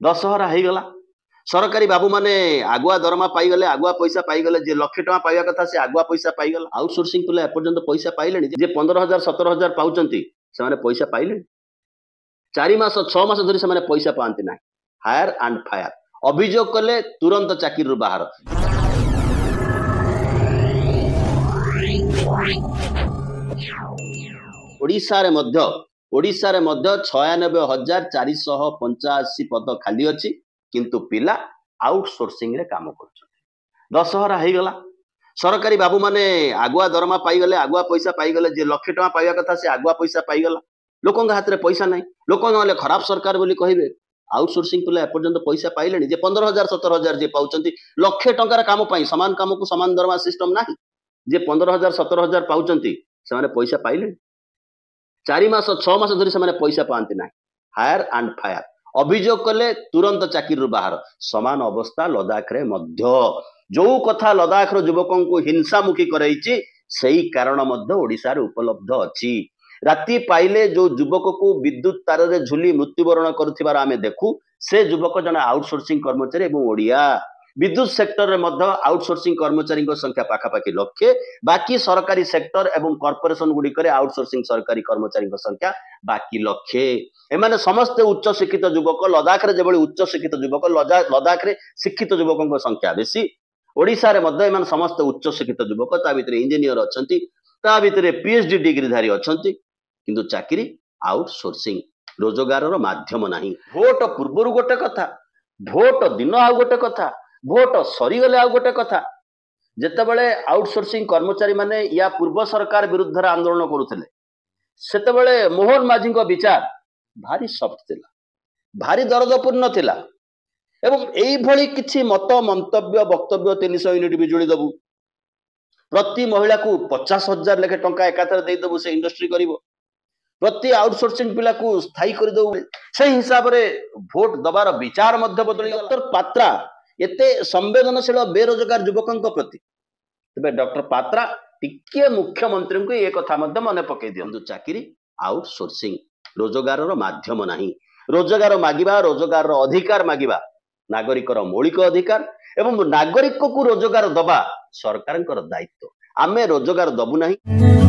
दशहरा हो गला सरकारी बाबू माने आगुआ दरमा पाईगले आगुआ पैसा पाईगले जे लक्ष टका पाइबा कथा से आगुआ पैसा पाईगला आउटसोर्सिंग पिला एपर्यंत पैसा पाइले जे 15,000 17,000 पाउचंती से माने पैसा पाइले 4 मास 6 मास धरी से माने पैसा पांती ना हायर एंड फायर अभियोग कले तुरंत चाकरी बाहर ओडिशा रे मध्य 96,485 पद खाली अच्छी किंतु पिला आउटसोर्सिंग रे काम कर दशहरा हो गला सरकारी बाबू माने आगुआ दरमा पाईगले आगुआ पैसा पाईगले जे लक्ष टका पाइबा कथा से आगुआ पैसा पाईगला लोकों हाथ में पैसा नहीं लोक ना खराब सरकार बोली कहे आउटसोर्सिंग पिला एपर्यंत पैसा पाइले जे 15,000 17,000 जे पाउचंती लक्ष टंकार काम पाई समान काम को समान दरमा सिस्टम नाही जे 15,000 17,000 पाउचंती से माने पैसा पाइले 4 मास 6 मास धरी से माने पैसा पांती ना हायर एंड फायर अभियोग कले तुरंत चाकरी बाहर समान अवस्था लद्दाख रे मध्य जो कथा लद्दाख रो युवकों को हिंसामुखी कराई सही कारण मध्य ओडिशा रे उपलब्ध अछि राति पाइले जो युवक को विद्युत तार रे झुली मृत्युवरण करुथिबार आमे देखु से युवक जन आउटसोर्सिंग कर्मचारी एवं ओडिया विद्युत सेक्टर रे मध्य आउटसोर्सिंग कर्मचारी संख्या पाखापाखि लक्षे बाकी सरकारी सेक्टर एवं कॉर्पोरेशन गुडी करे आउटसोर्सिंग सरकारी कर्मचारी संख्या बाकी लक्षे एमाने समस्त उच्च शिक्षित युवक लद्दाख रे जेबळी उच्च शिक्षित युवक लद्दाख रे शिक्षित युवकों संख्या बेसी ओडिशा रे मध्य एमाने समस्त उच्च शिक्षित युवक ता भितरे इंजीनियर अछंती ता भितरे पीएचडी डिग्रीधारी अछंती किंतु चाकरी आउटसोर्सिंग रोजगार माध्यम नहीं भोट पूर्वर गोटे कथा भोट दिन आउ गोटे कथा भोट सरीगले आउ गोटे कथा जेतेबेले आउटसोर्सिंग कर्मचारी माने या पूर्व सरकार विरुद्ध आंदोलन करुथिले सेतेबेले मोहन माझी विचार भारी सॉफ्ट थिला भारी दर्दपूर्ण थिला एवं एई भली किछि मत मंतव्य वक्तव्य 300 यूनिट बिजुली दबु प्रति महिला को 50,000 लेखे टंका एकाथर दे दबु से इंडस्ट्री करिवो प्रति आउटसोर्सिंग पिला को स्थायी कर दो से हिसाब रे भोट दबार विचार मध्य बदली डॉक्टर पात्रा एते संवेदनशील बेरोजगार युवकों प्रति तबे डॉक्टर पात्रा टिके मुख्यमंत्री को ये कथा मध्य मन पकई दियंतु चाकरी आउटसोर्सिंग रोजगार माध्यम नहीं रोजगार मागिबा रोजगार अधिकार मागिबा नागरिकर मौलिक अधिकार एवं नागरिक को रोजगार दबा सरकार दायित्व आमे रोजगार दबु नहीं।